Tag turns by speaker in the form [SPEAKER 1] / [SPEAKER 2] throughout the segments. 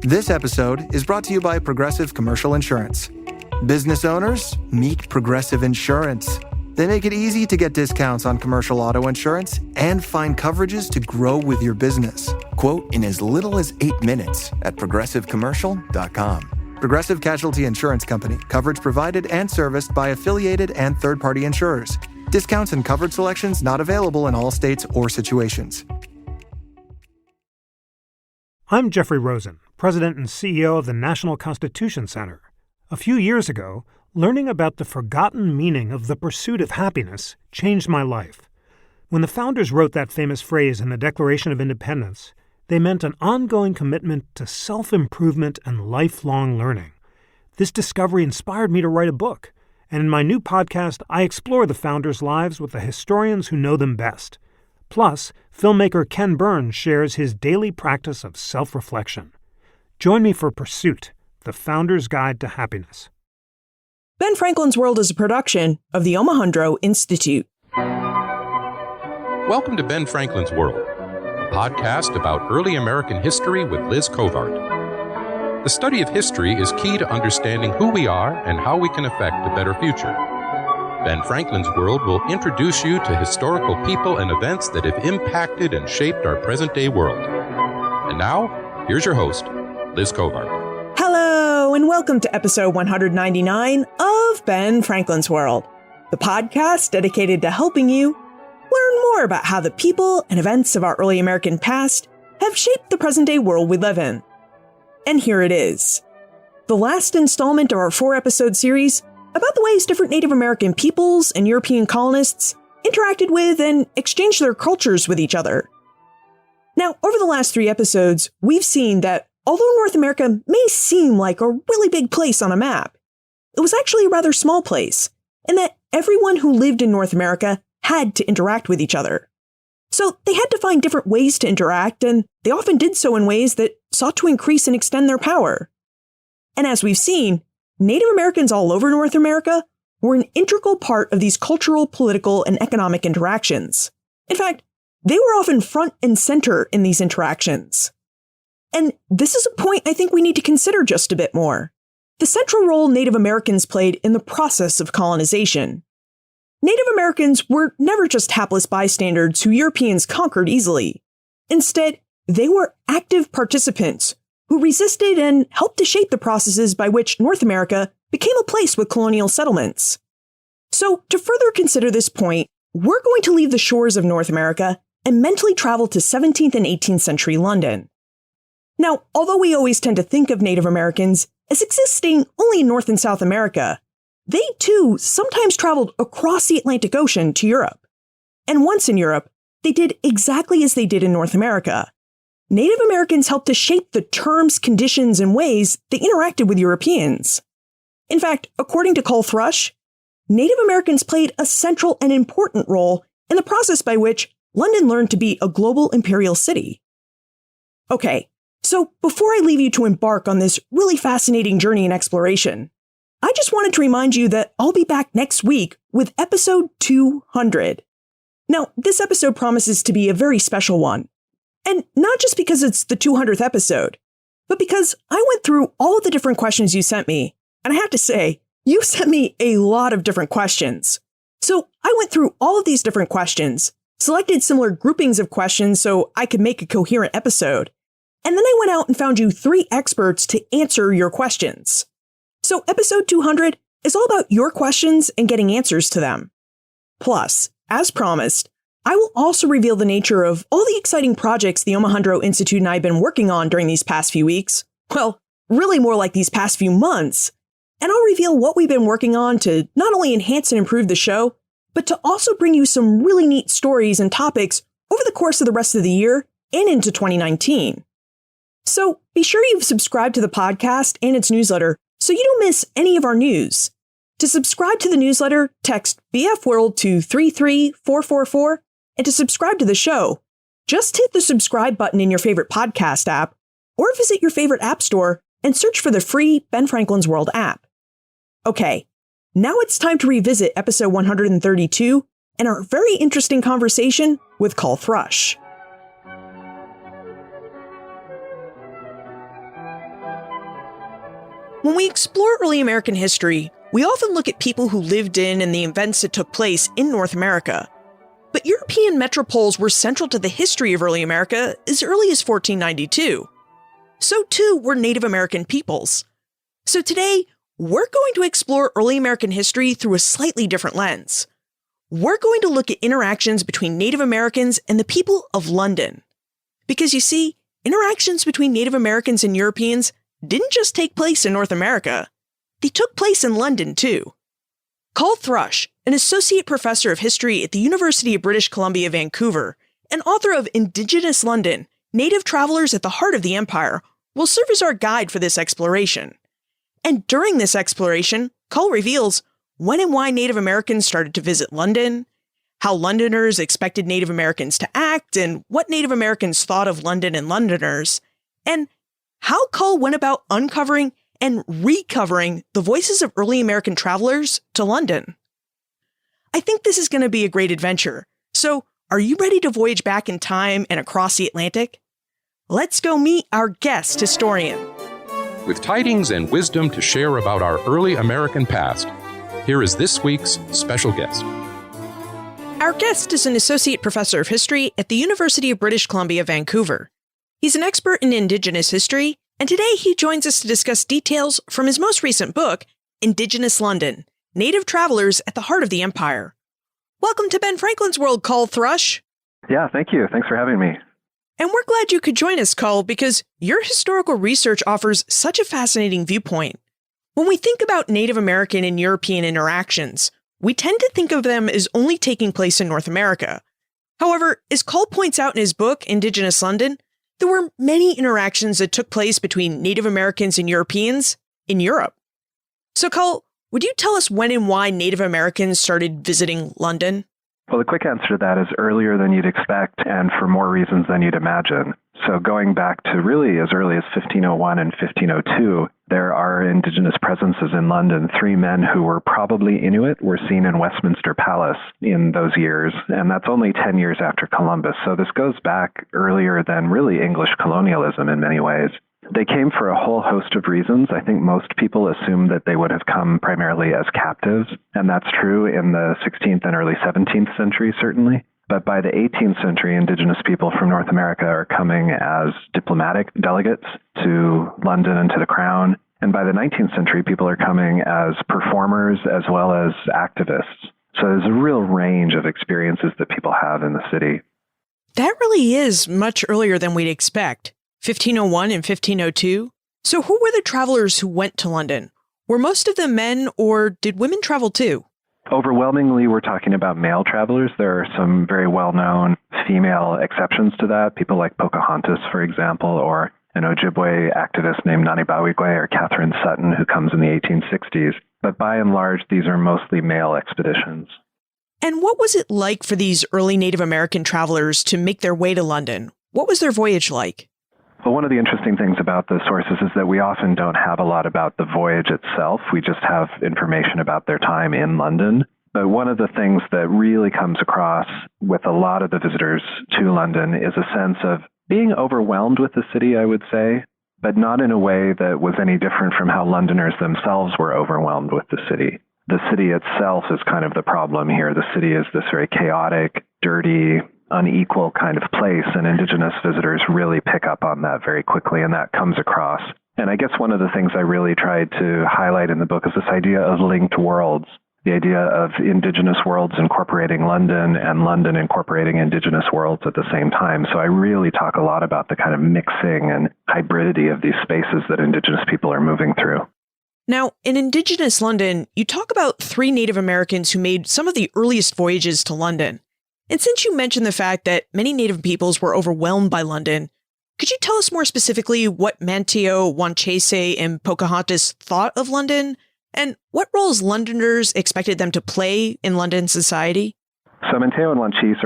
[SPEAKER 1] This episode is brought to you by Progressive Commercial Insurance. Business owners, meet Progressive Insurance. They make it easy to get discounts on commercial auto insurance and find coverages to grow with your business. Quote in as little as 8 minutes at progressivecommercial.com. Progressive Casualty Insurance Company. Coverage provided and serviced by affiliated and third-party insurers. Discounts and coverage selections not available in all states or situations.
[SPEAKER 2] I'm Jeffrey Rosen, President and CEO of the National Constitution Center. A few years ago, learning about the forgotten meaning of the pursuit of happiness changed my life. When the founders wrote that famous phrase in the Declaration of Independence, they meant an ongoing commitment to self-improvement and lifelong learning. This discovery inspired me to write a book, and in my new podcast, I explore the founders' lives with the historians who know them best. Plus, filmmaker Ken Burns shares his daily practice of self-reflection. Join me for Pursuit, the Founder's Guide to Happiness.
[SPEAKER 3] Ben Franklin's World is a production of the Omohundro Institute.
[SPEAKER 4] Welcome to Ben Franklin's World, a podcast about early American history with Liz Covart. The study of history is key to understanding who we are and how we can affect a better future. Ben Franklin's World will introduce you to historical people and events that have impacted and shaped our present-day world. And now, here's your host, Liz Covart.
[SPEAKER 3] Hello, and welcome to episode 199 of Ben Franklin's World, the podcast dedicated to helping you learn more about how the people and events of our early American past have shaped the present-day world we live in. And here it is, the last installment of our 4-episode series about the ways different Native American peoples and European colonists interacted with and exchanged their cultures with each other. Now, over the last 3 episodes, we've seen that although North America may seem like a really big place on a map, it was actually a rather small place, and that everyone who lived in North America had to interact with each other. So they had to find different ways to interact, and they often did so in ways that sought to increase and extend their power. And as we've seen, Native Americans all over North America were an integral part of these cultural, political, and economic interactions. In fact, they were often front and center in these interactions. And this is a point I think we need to consider just a bit more. The central role Native Americans played in the process of colonization. Native Americans were never just hapless bystanders who Europeans conquered easily. Instead, they were active participants who resisted and helped to shape the processes by which North America became a place with colonial settlements. So, to further consider this point, we're going to leave the shores of North America and mentally travel to 17th and 18th century London. Now, although we always tend to think of Native Americans as existing only in North and South America, they too sometimes traveled across the Atlantic Ocean to Europe. And once in Europe, they did exactly as they did in North America. Native Americans helped to shape the terms, conditions, and ways they interacted with Europeans. In fact, according to Coll Thrush, Native Americans played a central and important role in the process by which London learned to be a global imperial city. Okay. So before I leave you to embark on this really fascinating journey and exploration, I just wanted to remind you that I'll be back next week with episode 200. Now, this episode promises to be a very special one. And not just because it's the 200th episode, but because I went through all of the different questions you sent me. And I have to say, you sent me a lot of different questions. So I went through all of these different questions, selected similar groupings of questions so I could make a coherent episode. And then I went out and found you 3 experts to answer your questions. So episode 200 is all about your questions and getting answers to them. Plus, as promised, I will also reveal the nature of all the exciting projects the Omohundro Institute and I have been working on during these past few weeks. Well, really more like these past few months. And I'll reveal what we've been working on to not only enhance and improve the show, but to also bring you some really neat stories and topics over the course of the rest of the year and into 2019. So be sure you've subscribed to the podcast and its newsletter so you don't miss any of our news. To subscribe to the newsletter, text BF World to 33444, and to subscribe to the show, just hit the subscribe button in your favorite podcast app, or visit your favorite app store and search for the free Ben Franklin's World app. Okay, now it's time to revisit episode 132 and our very interesting conversation with Coll Thrush. When we explore early American history, we often look at people who lived in and the events that took place in North America. But European metropoles were central to the history of early America as early as 1492. So too were Native American peoples. So today, we're going to explore early American history through a slightly different lens. We're going to look at interactions between Native Americans and the people of London. Because you see, interactions between Native Americans and Europeans didn't just take place in North America. They took place in London, too. Coll Thrush, an associate professor of history at the University of British Columbia, Vancouver, and author of Indigenous London, Native Travelers at the Heart of the Empire, will serve as our guide for this exploration. And during this exploration, Coll reveals when and why Native Americans started to visit London, how Londoners expected Native Americans to act, and what Native Americans thought of London and Londoners, and how Coll went about uncovering and recovering the voices of early American travelers to London. I think this is going to be a great adventure. So, are you ready to voyage back in time and across the Atlantic? Let's go meet our guest historian.
[SPEAKER 4] With tidings and wisdom to share about our early American past, here is this week's special guest.
[SPEAKER 3] Our guest is an associate professor of history at the University of British Columbia, Vancouver. He's an expert in Indigenous history, and today he joins us to discuss details from his most recent book, Indigenous London, Native Travelers at the Heart of the Empire. Welcome to Ben Franklin's World, Coll Thrush.
[SPEAKER 5] Yeah, thank you. Thanks for having me.
[SPEAKER 3] And we're glad you could join us, Coll, because your historical research offers such a fascinating viewpoint. When we think about Native American and European interactions, we tend to think of them as only taking place in North America. However, as Coll points out in his book, Indigenous London, there were many interactions that took place between Native Americans and Europeans in Europe. So, Coll, would you tell us when and why Native Americans started visiting London?
[SPEAKER 5] Well, the quick answer to that is earlier than you'd expect and for more reasons than you'd imagine. So going back to really as early as 1501 and 1502, there are Indigenous presences in London. 3 men who were probably Inuit were seen in Westminster Palace in those years, and that's only 10 years after Columbus. So this goes back earlier than really English colonialism in many ways. They came for a whole host of reasons. I think most people assume that they would have come primarily as captives, and that's true in the 16th and early 17th century, certainly. But by the 18th century, Indigenous people from North America are coming as diplomatic delegates to London and to the Crown. And by the 19th century, people are coming as performers as well as activists. So there's a real range of experiences that people have in the city.
[SPEAKER 3] That really is much earlier than we'd expect. 1501 and 1502. So who were the travelers who went to London? Were most of them men, or did women travel too?
[SPEAKER 5] Overwhelmingly, we're talking about male travelers. There are some very well-known female exceptions to that, people like Pocahontas, for example, or an Ojibwe activist named Nani Bawigwe or Catherine Sutton, who comes in the 1860s. But by and large, these are mostly male expeditions.
[SPEAKER 3] And what was it like for these early Native American travelers to make their way to London? What was their voyage like?
[SPEAKER 5] Well, one of the interesting things about the sources is that we often don't have a lot about the voyage itself. We just have information about their time in London. But one of the things that really comes across with a lot of the visitors to London is a sense of being overwhelmed with the city, I would say, but not in a way that was any different from how Londoners themselves were overwhelmed with the city. The city itself is kind of the problem here. The city is this very chaotic, dirty, unequal kind of place, and Indigenous visitors really pick up on that very quickly, and that comes across. And I guess one of the things I really tried to highlight in the book is this idea of linked worlds, the idea of Indigenous worlds incorporating London and London incorporating Indigenous worlds at the same time. So I really talk a lot about the kind of mixing and hybridity of these spaces that Indigenous people are moving through.
[SPEAKER 3] Now, in Indigenous London, you talk about 3 Native Americans who made some of the earliest voyages to London. And since you mentioned the fact that many Native peoples were overwhelmed by London, could you tell us more specifically what Manteo, Wanchese, and Pocahontas thought of London, and what roles Londoners expected them to play in London society?
[SPEAKER 5] So Manteo and Wanchese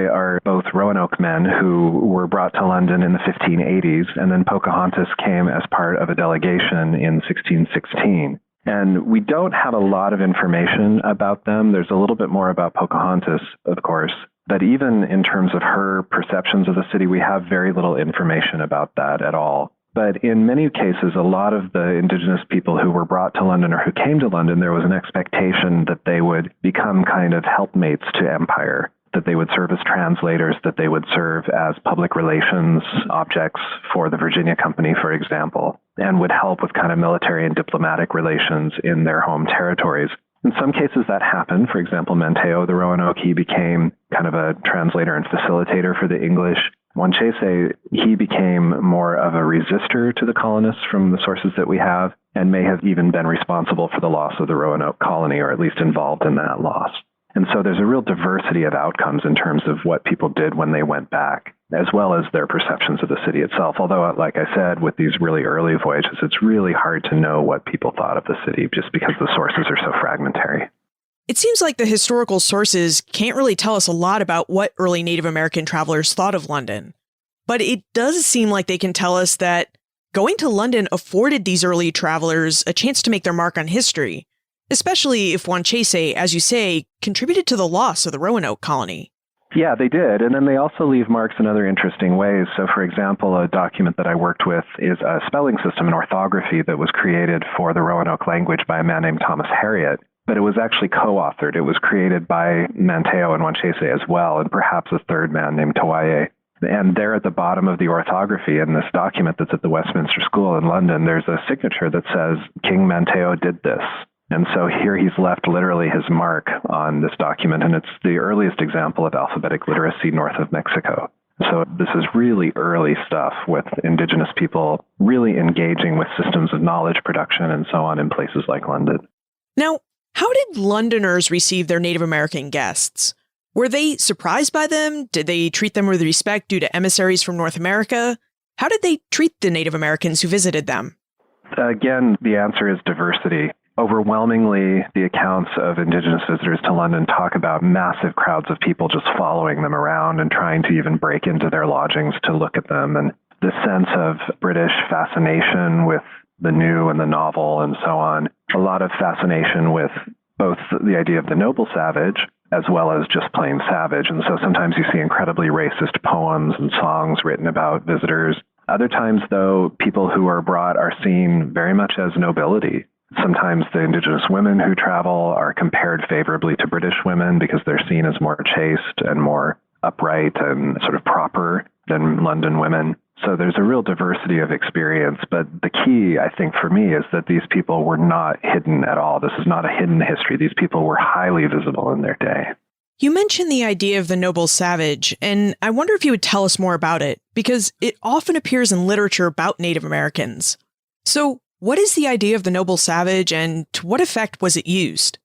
[SPEAKER 5] are both Roanoke men who were brought to London in the 1580s, and then Pocahontas came as part of a delegation in 1616. And we don't have a lot of information about them. There's a little bit more about Pocahontas, of course. But even in terms of her perceptions of the city, we have very little information about that at all. But in many cases, a lot of the Indigenous people who were brought to London or who came to London, there was an expectation that they would become kind of helpmates to empire, that they would serve as translators, that they would serve as public relations objects for the Virginia Company, for example, and would help with kind of military and diplomatic relations in their home territories. In some cases that happened. For example, Manteo, the Roanoke, he became kind of a translator and facilitator for the English. Wanchese, he became more of a resistor to the colonists from the sources that we have, and may have even been responsible for the loss of the Roanoke colony, or at least involved in that loss. And so there's a real diversity of outcomes in terms of what people did when they went back, as well as their perceptions of the city itself. Although, like I said, with these really early voyages, it's really hard to know what people thought of the city just because the sources are so fragmentary.
[SPEAKER 3] It seems like the historical sources can't really tell us a lot about what early Native American travelers thought of London. But it does seem like they can tell us that going to London afforded these early travelers a chance to make their mark on history, especially if Wanchese, as you say, contributed to the loss of the Roanoke colony.
[SPEAKER 5] Yeah, they did. And then they also leave marks in other interesting ways. So, for example, a document that I worked with is a spelling system and orthography that was created for the Roanoke language by a man named Thomas Harriot. But it was actually co-authored. It was created by Manteo and Wanchese as well, and perhaps a third man named Tawaye. And there at the bottom of the orthography in this document that's at the Westminster School in London, there's a signature that says, King Manteo did this. And so here he's left literally his mark on this document, and it's the earliest example of alphabetic literacy north of Mexico. So this is really early stuff with Indigenous people really engaging with systems of knowledge production and so on in places like London.
[SPEAKER 3] Now, how did Londoners receive their Native American guests? Were they surprised by them? Did they treat them with respect due to emissaries from North America? How did they treat the Native Americans who visited them?
[SPEAKER 5] Again, the answer is diversity. Overwhelmingly, the accounts of Indigenous visitors to London talk about massive crowds of people just following them around and trying to even break into their lodgings to look at them. And the sense of British fascination with the new and the novel and so on. A lot of fascination with both the idea of the noble savage as well as just plain savage. And so sometimes you see incredibly racist poems and songs written about visitors. Other times, though, people who are brought are seen very much as nobility. Sometimes the Indigenous women who travel are compared favorably to British women because they're seen as more chaste and more upright and sort of proper than London women. So there's a real diversity of experience. But the key, I think, for me is that these people were not hidden at all. This is not a hidden history. These people were highly visible in their day.
[SPEAKER 3] You mentioned the idea of the noble savage, and I wonder if you would tell us more about it, because it often appears in literature about Native Americans. So what is the idea of the noble savage, and to what effect was it used?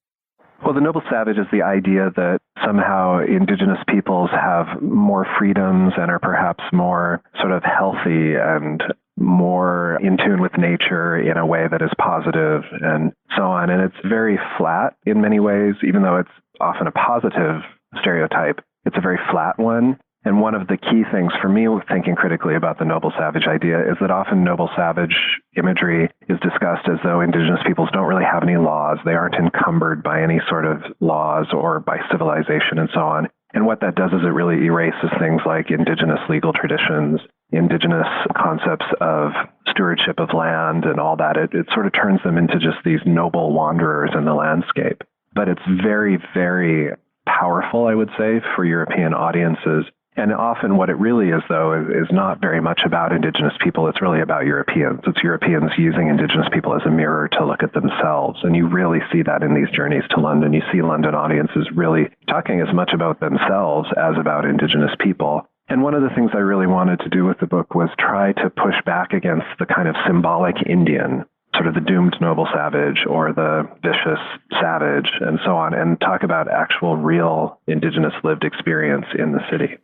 [SPEAKER 5] Well, the noble savage is the idea that somehow Indigenous peoples have more freedoms and are perhaps more sort of healthy and more in tune with nature in a way that is positive and so on. And it's very flat in many ways, even though it's often a positive stereotype. It's a very flat one. And one of the key things for me with thinking critically about the noble savage idea is that often noble savage imagery is discussed as though Indigenous peoples don't really have any laws. They aren't encumbered by any sort of laws or by civilization and so on. And what that does is it really erases things like Indigenous legal traditions, Indigenous concepts of stewardship of land and all that. It sort of turns them into just these noble wanderers in the landscape. But it's very, very powerful, I would say, for European audiences. And often what it really is, though, is not very much about Indigenous people. It's really about Europeans. It's Europeans using Indigenous people as a mirror to look at themselves. And you really see that in these journeys to London. You see London audiences really talking as much about themselves as about Indigenous people. And one of the things I really wanted to do with the book was try to push back against the kind of symbolic Indian, sort of the doomed noble savage or the vicious savage and so on, and talk about actual real Indigenous lived experience in the city.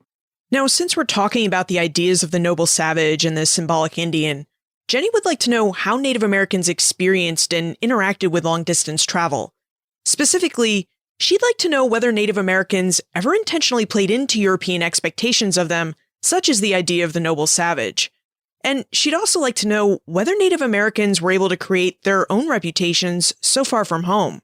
[SPEAKER 3] Now, since we're talking about the ideas of the noble savage and the symbolic Indian, Jenny would like to know how Native Americans experienced and interacted with long-distance travel. Specifically, she'd like to know whether Native Americans ever intentionally played into European expectations of them, such as the idea of the noble savage. And she'd also like to know whether Native Americans were able to create their own reputations so far from home.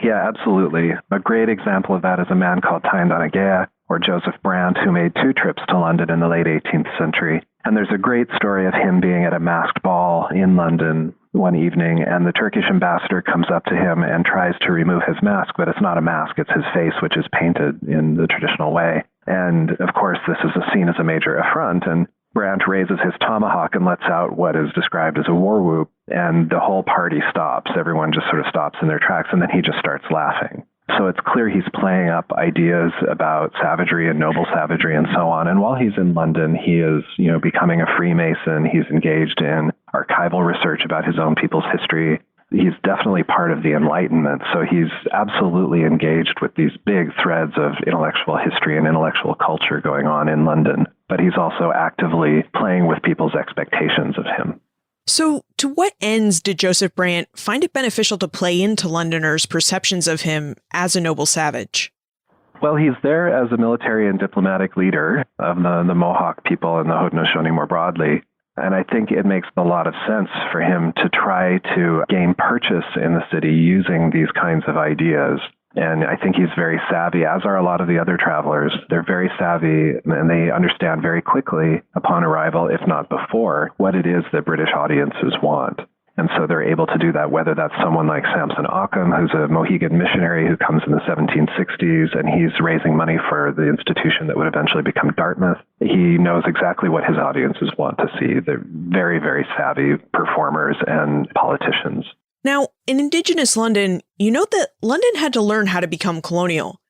[SPEAKER 5] Yeah, absolutely. A great example of that is a man called Tyndonegea, or Joseph Brant, who made 2 trips to London in the late 18th century. And there's a great story of him being at a masked ball in London one evening, and the Turkish ambassador comes up to him and tries to remove his mask, but it's not a mask, it's his face, which is painted in the traditional way. And of course, this is seen as a major affront, and Brandt raises his tomahawk and lets out what is described as a war whoop, and the whole party stops. Everyone just sort of stops in their tracks, and then he just starts laughing. So it's clear he's playing up ideas about savagery and noble savagery and so on. And while he's in London, he is, becoming a Freemason. He's engaged in archival research about his own people's history. He's definitely part of the Enlightenment. So he's absolutely engaged with these big threads of intellectual history and intellectual culture going on in London. But he's also actively playing with people's expectations of him.
[SPEAKER 3] So, to what ends did Joseph Brandt find it beneficial to play into Londoners' perceptions of him as a noble savage?
[SPEAKER 5] Well, he's there as a military and diplomatic leader of the Mohawk people and the Haudenosaunee more broadly. And I think it makes a lot of sense for him to try to gain purchase in the city using these kinds of ideas. And I think he's very savvy, as are a lot of the other travelers. They're very savvy, and they understand very quickly upon arrival, if not before, what it is that British audiences want. And so they're able to do that, whether that's someone like Samson Occam, who's a Mohegan missionary who comes in the 1760s, and he's raising money for the institution that would eventually become Dartmouth. He knows exactly what his audiences want to see. They're very, very savvy performers and politicians.
[SPEAKER 3] Now, in Indigenous London, you note that London had to learn how to become colonial.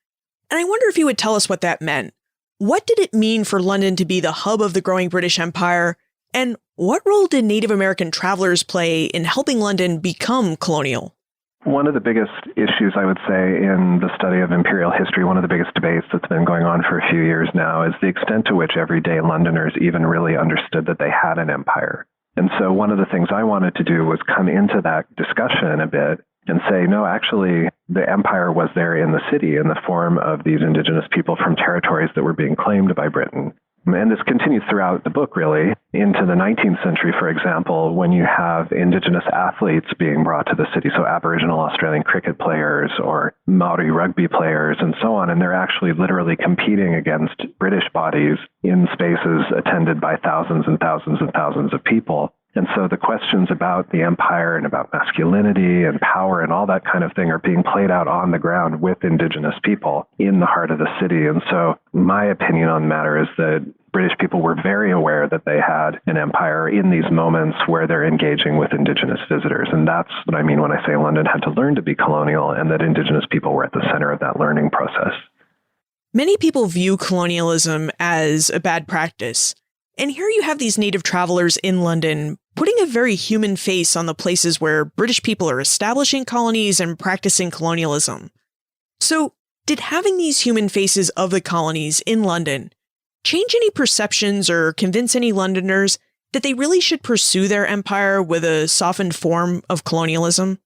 [SPEAKER 3] And I wonder if you would tell us what that meant. What did it mean for London to be the hub of the growing British Empire? And what role did Native American travelers play in helping London become colonial?
[SPEAKER 5] One of the biggest issues, I would say, in the study of imperial history, one of the biggest debates that's been going on for a few years now, is the extent to which everyday Londoners even really understood that they had an empire. And so one of the things I wanted to do was come into that discussion a bit and say, no, actually, the empire was there in the city in the form of these indigenous people from territories that were being claimed by Britain. And this continues throughout the book, really, into the 19th century, for example, when you have indigenous athletes being brought to the city, so Aboriginal Australian cricket players or Maori rugby players and so on, and they're actually literally competing against British bodies in spaces attended by thousands and thousands and thousands of people. And so the questions about the empire and about masculinity and power and all that kind of thing are being played out on the ground with indigenous people in the heart of the city. And so my opinion on the matter is that British people were very aware that they had an empire in these moments where they're engaging with indigenous visitors. And that's what I mean when I say London had to learn to be colonial, and that indigenous people were at the center of that learning process.
[SPEAKER 3] Many people view colonialism as a bad practice. And here you have these native travelers in London putting a very human face on the places where British people are establishing colonies and practicing colonialism. So, did having these human faces of the colonies in London change any perceptions or convince any Londoners that they really should pursue their empire with a softened form of colonialism?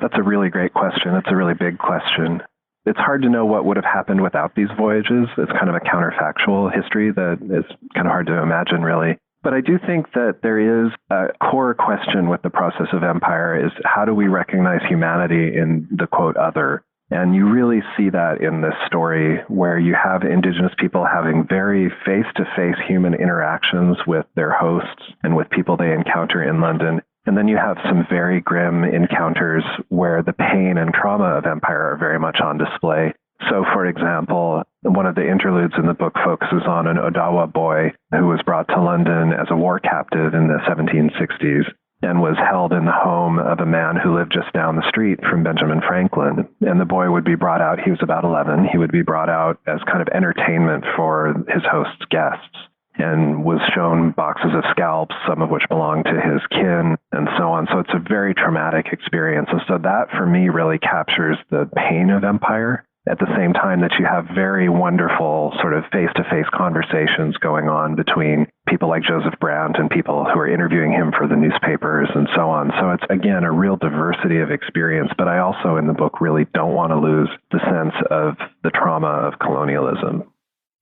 [SPEAKER 5] That's a really great question. It's a really big question. It's hard to know what would have happened without these voyages. It's kind of a counterfactual history that is kind of hard to imagine, really. But I do think that there is a core question with the process of empire is how do we recognize humanity in the, quote, other? And you really see that in this story where you have indigenous people having very face-to-face human interactions with their hosts and with people they encounter in London. And then you have some very grim encounters where the pain and trauma of empire are very much on display. So, for example, one of the interludes in the book focuses on an Odawa boy who was brought to London as a war captive in the 1760s and was held in the home of a man who lived just down the street from Benjamin Franklin. And the boy would be brought out, he was about 11, he would be brought out as kind of entertainment for his host's guests, and was shown boxes of scalps, some of which belonged to his kin, and so on. So it's a very traumatic experience. And so that, for me, really captures the pain of empire, at the same time that you have very wonderful sort of face-to-face conversations going on between people like Joseph Brandt and people who are interviewing him for the newspapers and so on. So it's, again, a real diversity of experience. But I also, in the book, really don't want to lose the sense of the trauma of colonialism.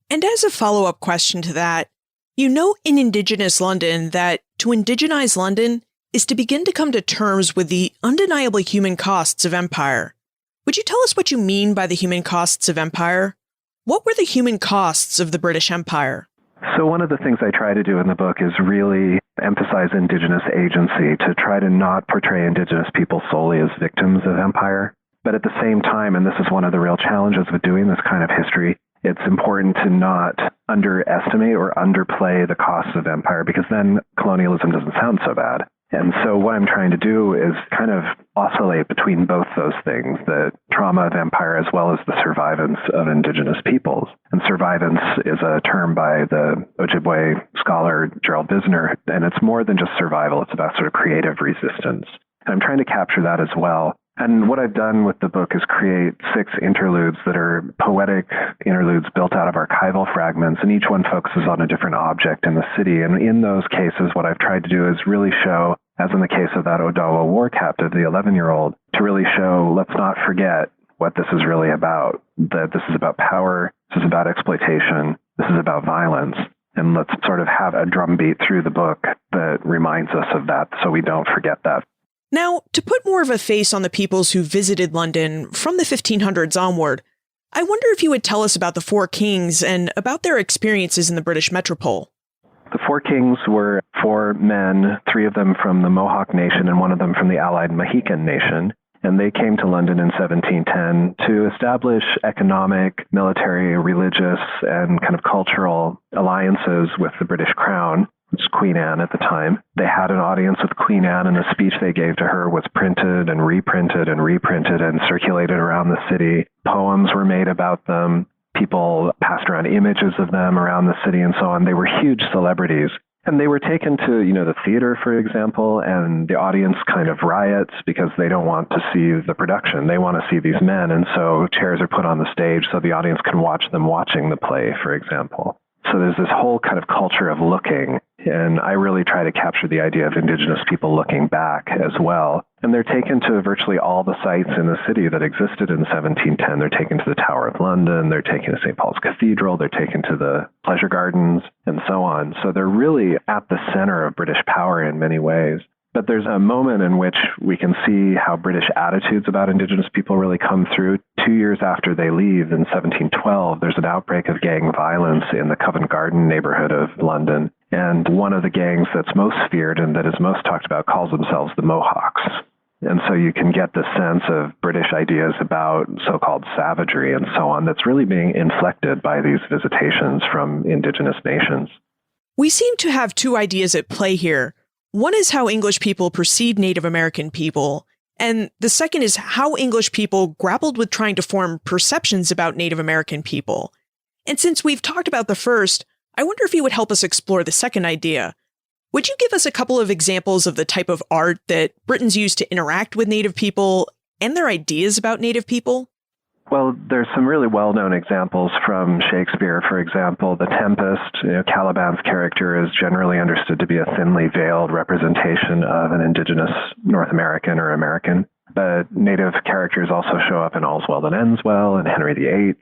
[SPEAKER 3] And as a follow-up question to that, you note in Indigenous London that to indigenize London is to begin to come to terms with the undeniable human costs of empire. Would you tell us what you mean by the human costs of empire? What were the human costs of the British Empire?
[SPEAKER 5] So one of the things I try to do in the book is really emphasize Indigenous agency, to try to not portray Indigenous people solely as victims of empire. But at the same time, and this is one of the real challenges with doing this kind of history, it's important to not underestimate or underplay the costs of empire, because then colonialism doesn't sound so bad. And so what I'm trying to do is kind of oscillate between both those things, the trauma of empire as well as the survivance of Indigenous peoples. And survivance is a term by the Ojibwe scholar Gerald Bisner, and it's more than just survival. It's about sort of creative resistance. And I'm trying to capture that as well. And what I've done with the book is create 6 interludes that are poetic interludes built out of archival fragments, and each one focuses on a different object in the city. And in those cases, what I've tried to do is really show, as in the case of that Odawa war captive, the 11-year-old, to really show, let's not forget what this is really about, that this is about power, this is about exploitation, this is about violence. And let's sort of have a drumbeat through the book that reminds us of that so we don't forget that.
[SPEAKER 3] Now, to put more of a face on the peoples who visited London from the 1500s onward, I wonder if you would tell us about the 4 kings and about their experiences in the British metropole.
[SPEAKER 5] The 4 kings were 4 men, 3 of them from the Mohawk Nation and 1 of them from the allied Mohican Nation. And they came to London in 1710 to establish economic, military, religious, and kind of cultural alliances with the British Crown. It's Queen Anne at the time. They had an audience with Queen Anne, and the speech they gave to her was printed and reprinted and circulated around the city. Poems were made about them. People passed around images of them around the city and so on. They were huge celebrities. And they were taken to, the theater, for example, and the audience kind of riots because they don't want to see the production. They want to see these men, and so chairs are put on the stage so the audience can watch them watching the play, for example. So there's this whole kind of culture of looking, and I really try to capture the idea of Indigenous people looking back as well. And they're taken to virtually all the sites in the city that existed in 1710. They're taken to the Tower of London, they're taken to St. Paul's Cathedral, they're taken to the pleasure gardens, and so on. So they're really at the center of British power in many ways. But there's a moment in which we can see how British attitudes about Indigenous people really come through. 2 years after they leave, in 1712, there's an outbreak of gang violence in the Covent Garden neighborhood of London. And one of the gangs that's most feared and that is most talked about calls themselves the Mohawks. And so you can get this sense of British ideas about so-called savagery and so on that's really being inflected by these visitations from Indigenous nations.
[SPEAKER 3] We seem to have 2 ideas at play here. One is how English people perceive Native American people, and the second is how English people grappled with trying to form perceptions about Native American people. And since we've talked about the first, I wonder if you would help us explore the second idea. Would you give us a couple of examples of the type of art that Britons used to interact with Native people and their ideas about Native people?
[SPEAKER 5] Well, there's some really well-known examples from Shakespeare. For example, The Tempest. Caliban's character is generally understood to be a thinly veiled representation of an Indigenous North American or American. But Native characters also show up in All's Well That Ends Well and Henry VIII.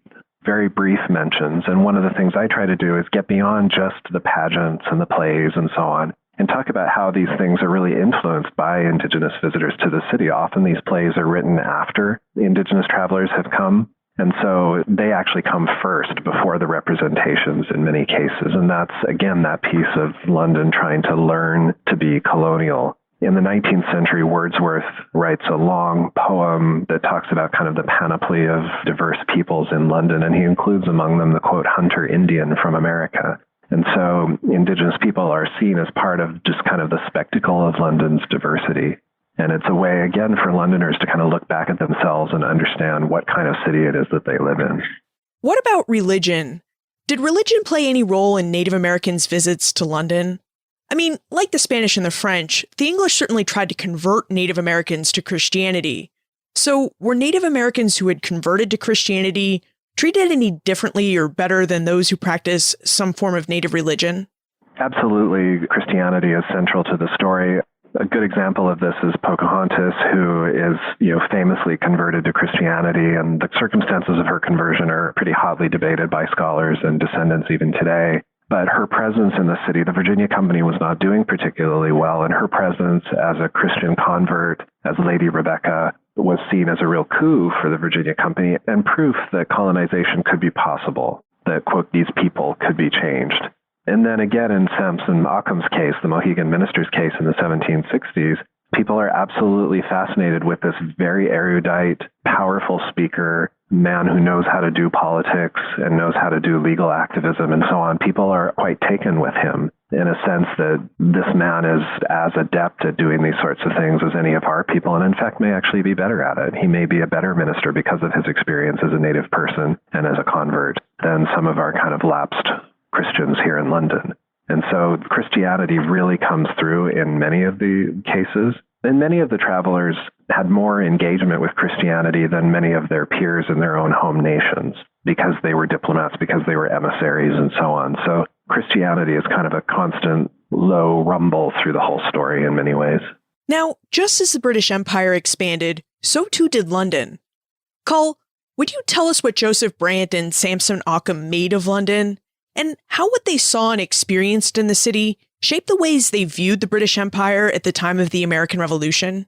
[SPEAKER 5] Very brief mentions. And one of the things I try to do is get beyond just the pageants and the plays and so on, and talk about how these things are really influenced by Indigenous visitors to the city. Often these plays are written after the Indigenous travelers have come, and so they actually come first before the representations in many cases. And that's, again, that piece of London trying to learn to be colonial. In the 19th century, Wordsworth writes a long poem that talks about kind of the panoply of diverse peoples in London, and he includes among them the, quote, hunter Indian from America. And so Indigenous people are seen as part of just kind of the spectacle of London's diversity. And it's a way, again, for Londoners to kind of look back at themselves and understand what kind of city it is that they live in.
[SPEAKER 3] What about religion? Did religion play any role in Native Americans' visits to London? I mean, like the Spanish and the French, the English certainly tried to convert Native Americans to Christianity. So were Native Americans who had converted to Christianity treated any differently or better than those who practice some form of native religion?
[SPEAKER 5] Absolutely. Christianity is central to the story. A good example of this is Pocahontas, who is, famously converted to Christianity, and the circumstances of her conversion are pretty hotly debated by scholars and descendants even today. But her presence in the city, the Virginia Company was not doing particularly well, and her presence as a Christian convert, as Lady Rebecca, was seen as a real coup for the Virginia Company and proof that colonization could be possible, that, quote, these people could be changed. And then again, in Samson Occam's case, the Mohegan minister's case in the 1760s, people are absolutely fascinated with this very erudite, powerful speaker, man who knows how to do politics and knows how to do legal activism and so on. People are quite taken with him in a sense that this man is as adept at doing these sorts of things as any of our people, and in fact may actually be better at it. He may be a better minister because of his experience as a native person and as a convert than some of our kind of lapsed Christians here in London. And so Christianity really comes through in many of the cases. And many of the travelers had more engagement with Christianity than many of their peers in their own home nations because they were diplomats, because they were emissaries, and so on. So Christianity is kind of a constant low rumble through the whole story in many ways.
[SPEAKER 3] Now, just as the British Empire expanded, so too did London. Coll, would you tell us what Joseph Brant and Samson Occam made of London? And how what they saw and experienced in the city shaped the ways they viewed the British Empire at the time of the American Revolution?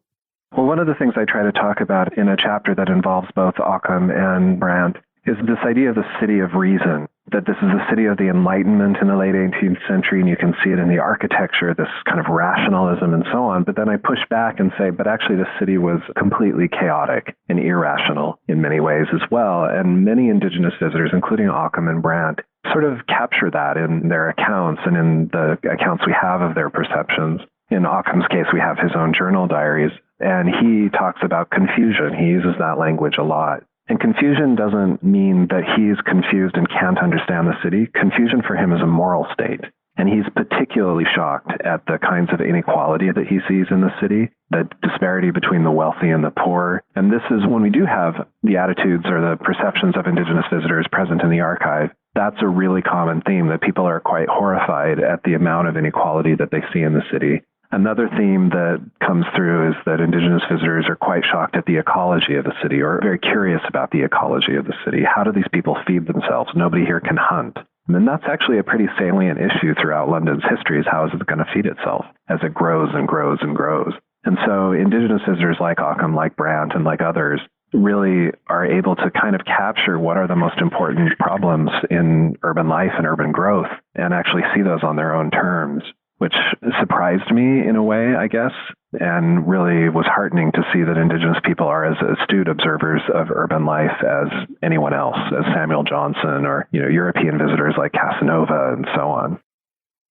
[SPEAKER 5] Well, one of the things I try to talk about in a chapter that involves both Occam and Brant is this idea of the city of reason, that this is a city of the Enlightenment in the late 18th century, and you can see it in the architecture, this kind of rationalism and so on. But then I push back and say, but actually the city was completely chaotic and irrational in many ways as well. And many Indigenous visitors, including Occam and Brant, sort of capture that in their accounts and in the accounts we have of their perceptions. In Occam's case, we have his own journal diaries, and he talks about confusion. He uses that language a lot. And confusion doesn't mean that he's confused and can't understand the city. Confusion for him is a moral state. And he's particularly shocked at the kinds of inequality that he sees in the city, the disparity between the wealthy and the poor. And this is when we do have the attitudes or the perceptions of Indigenous visitors present in the archive. That's a really common theme, that people are quite horrified at the amount of inequality that they see in the city. Another theme that comes through is that Indigenous visitors are quite shocked at the ecology of the city, or very curious about the ecology of the city. How do these people feed themselves? Nobody here can hunt. And that's actually a pretty salient issue throughout London's history, is how is it going to feed itself as it grows and grows and grows. And so Indigenous visitors like Occam, like Brant, and like others really are able to kind of capture what are the most important problems in urban life and urban growth, and actually see those on their own terms, which surprised me in a way, I guess, and really was heartening to see that Indigenous people are as astute observers of urban life as anyone else, as Samuel Johnson or, European visitors like Casanova and so on.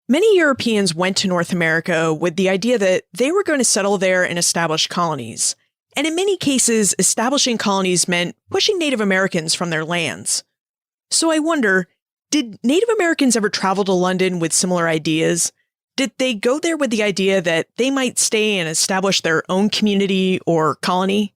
[SPEAKER 3] Many Europeans went to North America with the idea that they were going to settle there and establish colonies. And in many cases, establishing colonies meant pushing Native Americans from their lands. So I wonder, did Native Americans ever travel to London with similar ideas? Did they go there with the idea that they might stay and establish their own community or colony?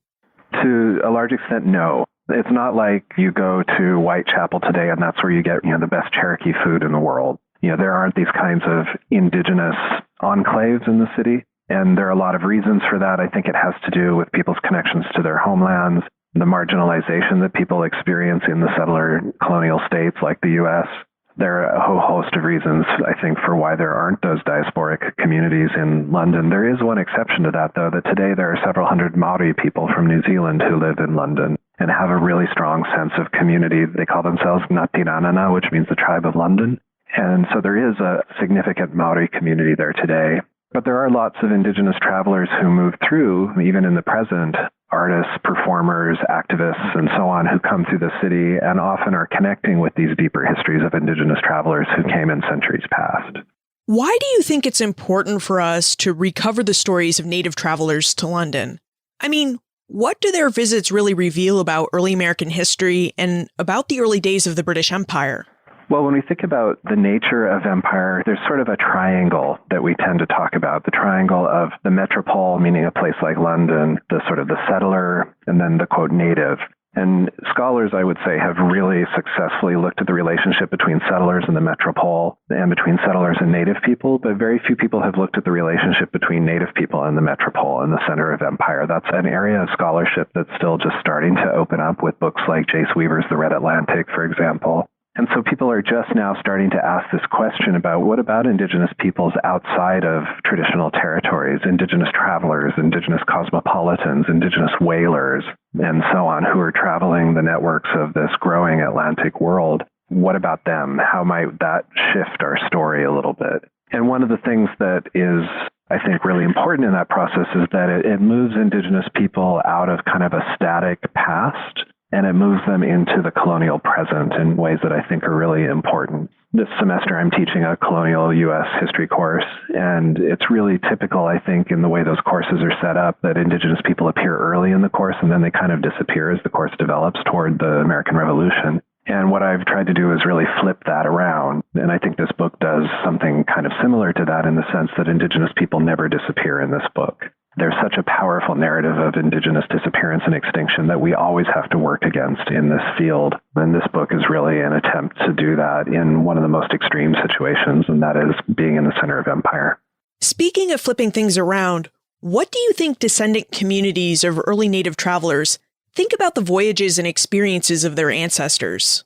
[SPEAKER 5] To a large extent, no. It's not like you go to Whitechapel today and that's where you get, the best Cherokee food in the world. There aren't these kinds of indigenous enclaves in the city. And there are a lot of reasons for that. I think it has to do with people's connections to their homelands, the marginalization that people experience in the settler colonial states like the U.S. There are a whole host of reasons, I think, for why there aren't those diasporic communities in London. There is one exception to that, though, that today there are several hundred Maori people from New Zealand who live in London and have a really strong sense of community. They call themselves Ngāti which means the tribe of London. And so there is a significant Maori community there today. But there are lots of Indigenous travelers who move through, even in the present, artists, performers, activists, and so on, who come through the city and often are connecting with these deeper histories of Indigenous travelers who came in centuries past.
[SPEAKER 3] Why do you think it's important for us to recover the stories of Native travelers to London? I mean, what do their visits really reveal about early American history and about the early days of the British Empire?
[SPEAKER 5] Well, when we think about the nature of empire, there's sort of a triangle that we tend to talk about. The triangle of the metropole, meaning a place like London, the sort of the settler, and then the, quote, native. And scholars, I would say, have really successfully looked at the relationship between settlers and the metropole and between settlers and native people, but very few people have looked at the relationship between native people and the metropole and the center of empire. That's an area of scholarship that's still just starting to open up with books like Jace Weaver's The Red Atlantic, for example. And so people are just now starting to ask this question about what about Indigenous peoples outside of traditional territories, Indigenous travelers, Indigenous cosmopolitans, Indigenous whalers, and so on, who are traveling the networks of this growing Atlantic world. what about them? How might that shift our story a little bit? And one of the things that is, I think, really important in that process is that it moves Indigenous people out of kind of a static past, and it moves them into the colonial present in ways that I think are really important. This semester, I'm teaching a colonial U.S. history course, and it's really typical, I think, in the way those courses are set up, that Indigenous people appear early in the course, and then they kind of disappear as the course develops toward the American Revolution. And what I've tried to do is really flip that around. And I think this book does something kind of similar to that in the sense that Indigenous people never disappear in this book. There's such a powerful narrative of Indigenous disappearance and extinction that we always have to work against in this field. And this book is really an attempt to do that in one of the most extreme situations, and that is being in the center of empire.
[SPEAKER 3] Speaking of flipping things around, what do you think descendant communities of early Native travelers think about the voyages and experiences of their ancestors?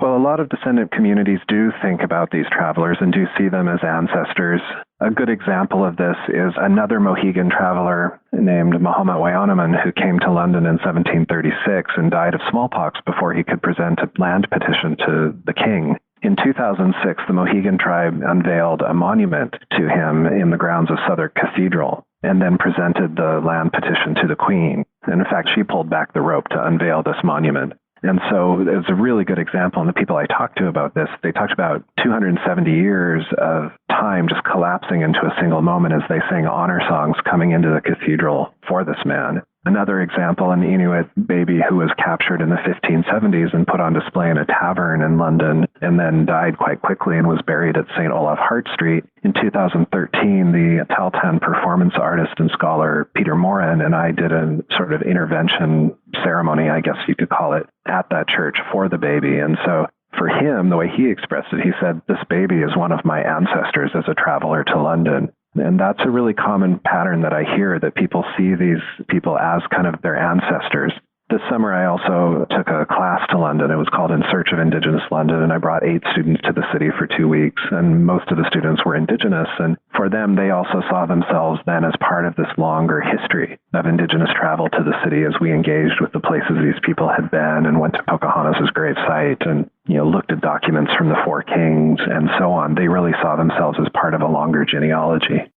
[SPEAKER 5] Well, a lot of descendant communities do think about these travelers and do see them as ancestors. A good example of this is another Mohegan traveler named Mahomet Wainaman, who came to London in 1736 and died of smallpox before he could present a land petition to the king. In 2006, the Mohegan tribe unveiled a monument to him in the grounds of Southwark Cathedral and then presented the land petition to the Queen. And in fact, she pulled back the rope to unveil this monument. And so it's a really good example. And the people I talked to about this, they talked about 270 years of time just collapsing into a single moment as they sang honor songs coming into the cathedral for this man. Another example, an Inuit baby who was captured in the 1570s and put on display in a tavern in London and then died quite quickly and was buried at St. Olaf Hart Street. In 2013, the Tahltan performance artist and scholar Peter Moran and I did a sort of intervention ceremony, I guess you could call it, at that church for the baby. And so for him, the way he expressed it, he said, "This baby is one of my ancestors as a traveler to London." And that's a really common pattern that I hear, that people see these people as kind of their ancestors. This summer, I also took a class to London. It was called In Search of Indigenous London, and I brought 8 students to the city for 2 weeks, and most of the students were Indigenous. And for them, they also saw themselves then as part of this longer history of Indigenous travel to the city as we engaged with the places these people had been and went to Pocahontas' grave site and looked at documents from the Four Kings and so on. They really saw themselves as part of a longer genealogy.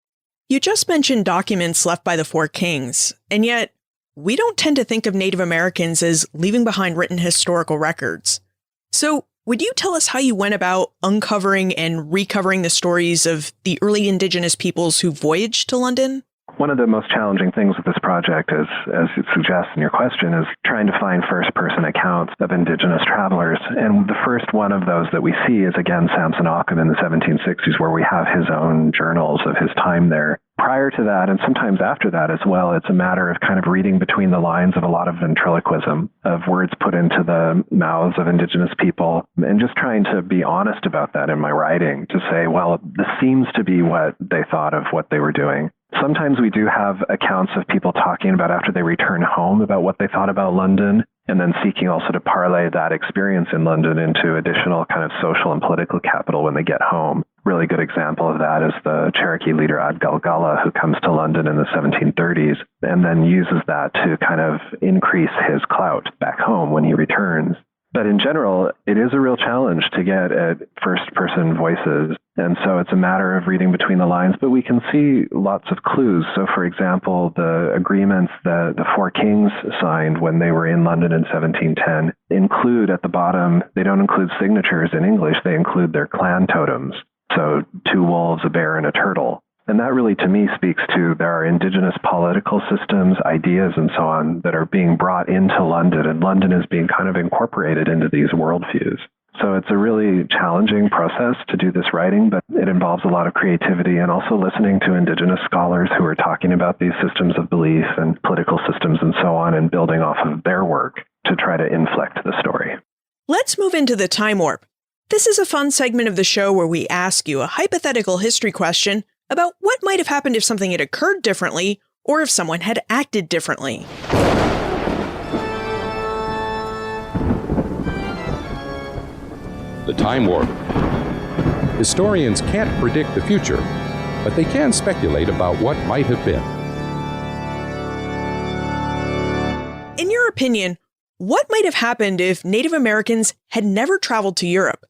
[SPEAKER 3] You just mentioned documents left by the Four Kings, and yet we don't tend to think of Native Americans as leaving behind written historical records. So would you tell us how you went about uncovering and recovering the stories of the early Indigenous peoples who voyaged to London?
[SPEAKER 5] One of the most challenging things with this project, as it suggests in your question, is trying to find first-person accounts of Indigenous travelers. And the first one of those that we see is, again, Samson Occam in the 1760s, where we have his own journals of his time there. Prior to that, and sometimes after that as well, it's a matter of kind of reading between the lines of a lot of ventriloquism, of words put into the mouths of Indigenous people, and just trying to be honest about that in my writing, to say, well, this seems to be what they thought of what they were doing. Sometimes we do have accounts of people talking about after they return home about what they thought about London, and then seeking also to parlay that experience in London into additional kind of social and political capital when they get home. Really good example of that is the Cherokee leader Adgal Gullah, who comes to London in the 1730s and then uses that to kind of increase his clout back home when he returns. But in general, it is a real challenge to get at first-person voices. And so it's a matter of reading between the lines, but we can see lots of clues. So, for example, the agreements that the Four Kings signed when they were in London in 1710 include at the bottom, they don't include signatures in English, they include their clan totems. So 2 wolves, a bear, and a turtle. And that really, to me, speaks to there are Indigenous political systems, ideas, and so on that are being brought into London, and London is being kind of incorporated into these worldviews. So it's a really challenging process to do this writing, but it involves a lot of creativity and also listening to Indigenous scholars who are talking about these systems of belief and political systems and so on, and building off of their work to try to inflect the story.
[SPEAKER 3] Let's move into the time warp. This is a fun segment of the show where we ask you a hypothetical history question about what might have happened if something had occurred differently or if someone had acted differently.
[SPEAKER 4] The time warp. Historians can't predict the future, but they can speculate about what might have been.
[SPEAKER 3] In your opinion, what might have happened if Native Americans had never traveled to Europe?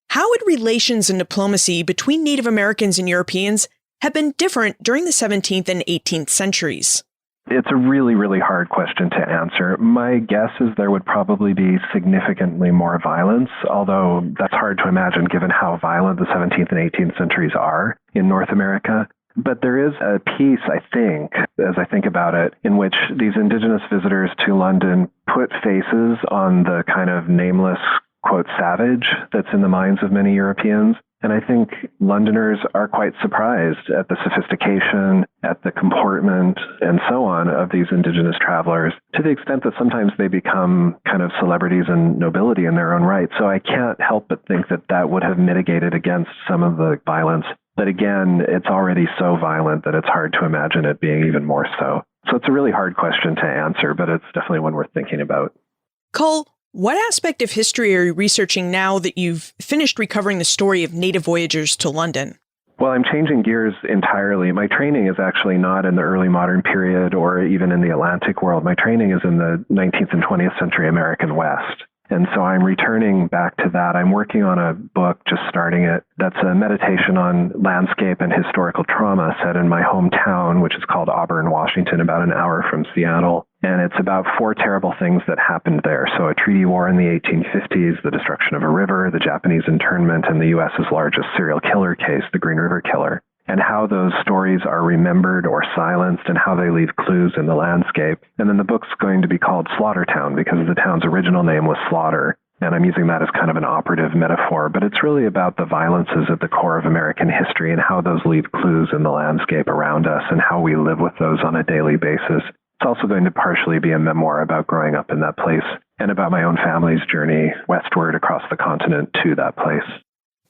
[SPEAKER 3] How would relations and diplomacy between Native Americans and Europeans have been different during the 17th and 18th centuries?
[SPEAKER 5] It's a really, really hard question to answer. My guess is there would probably be significantly more violence, although that's hard to imagine given how violent the 17th and 18th centuries are in North America. But there is a piece, I think, as I think about it, in which these Indigenous visitors to London put faces on the kind of nameless, quote, savage that's in the minds of many Europeans. And I think Londoners are quite surprised at the sophistication, at the comportment, and so on of these Indigenous travelers, to the extent that sometimes they become kind of celebrities and nobility in their own right. So I can't help but think that that would have mitigated against some of the violence. But again, it's already so violent that it's hard to imagine it being even more so. So it's a really hard question to answer, but it's definitely one worth thinking about.
[SPEAKER 3] Coll, what aspect of history are you researching now that you've finished recovering the story of Native voyagers to London?
[SPEAKER 5] Well, I'm changing gears entirely. My training is actually not in the early modern period or even in the Atlantic world. My training is in the 19th and 20th century American West. And so I'm returning back to that. I'm working on a book, just starting it, that's a meditation on landscape and historical trauma set in my hometown, which is called Auburn, Washington, about an hour from Seattle. And it's about 4 terrible things that happened there. So a treaty war in the 1850s, the destruction of a river, the Japanese internment, and the U.S.'s largest serial killer case, the Green River Killer, and how those stories are remembered or silenced and how they leave clues in the landscape. And then the book's going to be called Slaughtertown because the town's original name was Slaughter. And I'm using that as kind of an operative metaphor, but it's really about the violences at the core of American history and how those leave clues in the landscape around us and how we live with those on a daily basis. It's also going to partially be a memoir about growing up in that place and about my own family's journey westward across the continent to that place.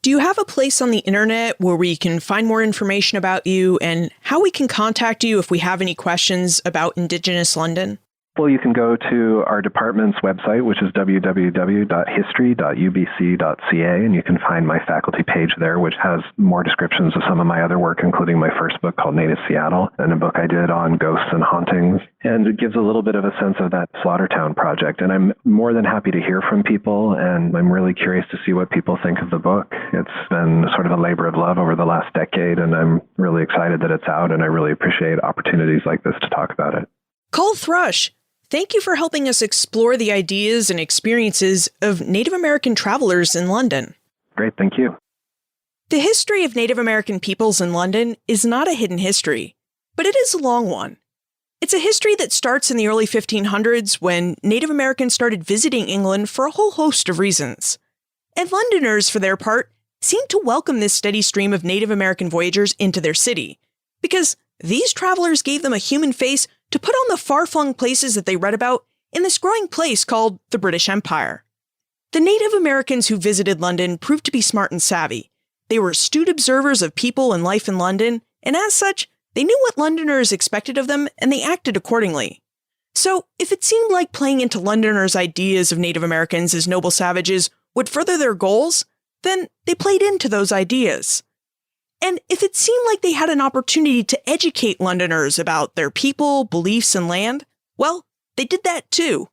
[SPEAKER 3] Do you have a place on the internet where we can find more information about you and how we can contact you if we have any questions about Indigenous London?
[SPEAKER 5] Well, you can go to our department's website, which is www.history.ubc.ca, and you can find my faculty page there, which has more descriptions of some of my other work, including my first book called Native Seattle, and a book I did on ghosts and hauntings. And it gives a little bit of a sense of that Slaughtertown project. And I'm more than happy to hear from people, and I'm really curious to see what people think of the book. It's been sort of a labor of love over the last decade, and I'm really excited that it's out, and I really appreciate opportunities like this to talk about it.
[SPEAKER 3] Coll Thrush, thank you for helping us explore the ideas and experiences of Native American travelers in London.
[SPEAKER 5] Great, thank you.
[SPEAKER 3] The history of Native American peoples in London is not a hidden history, but it is a long one. It's a history that starts in the early 1500s when Native Americans started visiting England for a whole host of reasons. And Londoners, for their part, seemed to welcome this steady stream of Native American voyagers into their city, because these travelers gave them a human face to put on the far-flung places that they read about in this growing place called the British Empire. The Native Americans who visited London proved to be smart and savvy. They were astute observers of people and life in London, and as such, they knew what Londoners expected of them, and they acted accordingly. So, if it seemed like playing into Londoners' ideas of Native Americans as noble savages would further their goals, then they played into those ideas. And if it seemed like they had an opportunity to educate Londoners about their people, beliefs, and land, well, they did that too.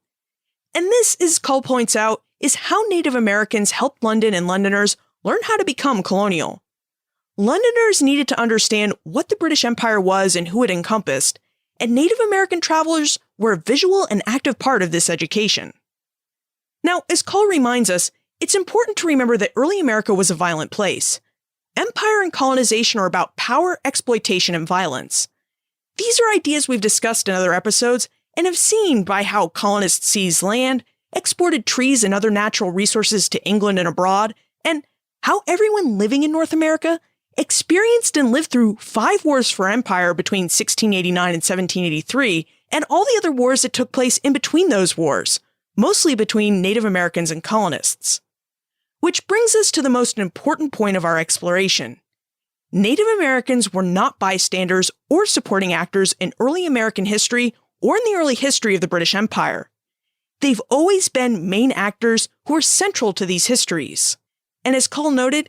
[SPEAKER 3] And this, as Coll points out, is how Native Americans helped London and Londoners learn how to become colonial. Londoners needed to understand what the British Empire was and who it encompassed, and Native American travelers were a visual and active part of this education. Now, as Coll reminds us, it's important to remember that early America was a violent place. Empire and colonization are about power, exploitation, and violence. These are ideas we've discussed in other episodes and have seen by how colonists seized land, exported trees and other natural resources to England and abroad, and how everyone living in North America experienced and lived through 5 wars for empire between 1689 and 1783, and all the other wars that took place in between those wars, mostly between Native Americans and colonists. Which brings us to the most important point of our exploration. Native Americans were not bystanders or supporting actors in early American history or in the early history of the British Empire. They've always been main actors who are central to these histories. And as Coll noted,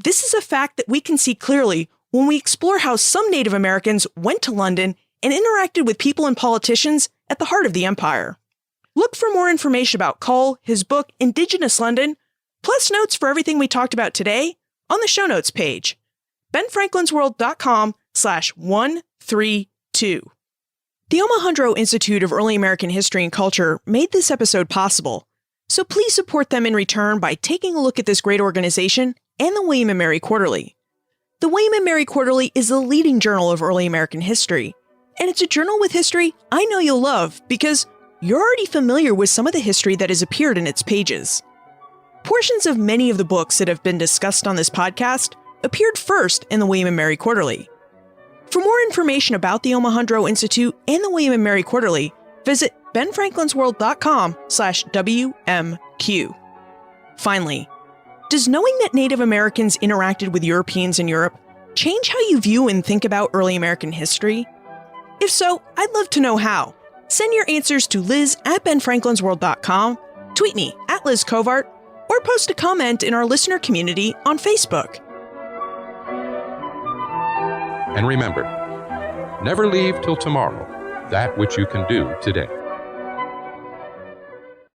[SPEAKER 3] this is a fact that we can see clearly when we explore how some Native Americans went to London and interacted with people and politicians at the heart of the empire. Look for more information about Coll, his book, Indigenous London, plus notes for everything we talked about today on the show notes page, benfranklinsworld.com/132. The Omohundro Institute of Early American History and Culture made this episode possible, so please support them in return by taking a look at this great organization and the William and Mary Quarterly. The William and Mary Quarterly is the leading journal of early American history, and it's a journal with history I know you'll love because you're already familiar with some of the history that has appeared in its pages. Portions of many of the books that have been discussed on this podcast appeared first in the William and Mary Quarterly. For more information about the Omohundro Institute and the William and Mary Quarterly, visit benfranklinsworld.com/WMQ. Finally, does knowing that Native Americans interacted with Europeans in Europe change how you view and think about early American history? If so, I'd love to know how. Send your answers to liz@benfranklinsworld.com, tweet me @LizCovart, or post a comment in our listener community on Facebook.
[SPEAKER 4] And remember, never leave till tomorrow that which you can do today.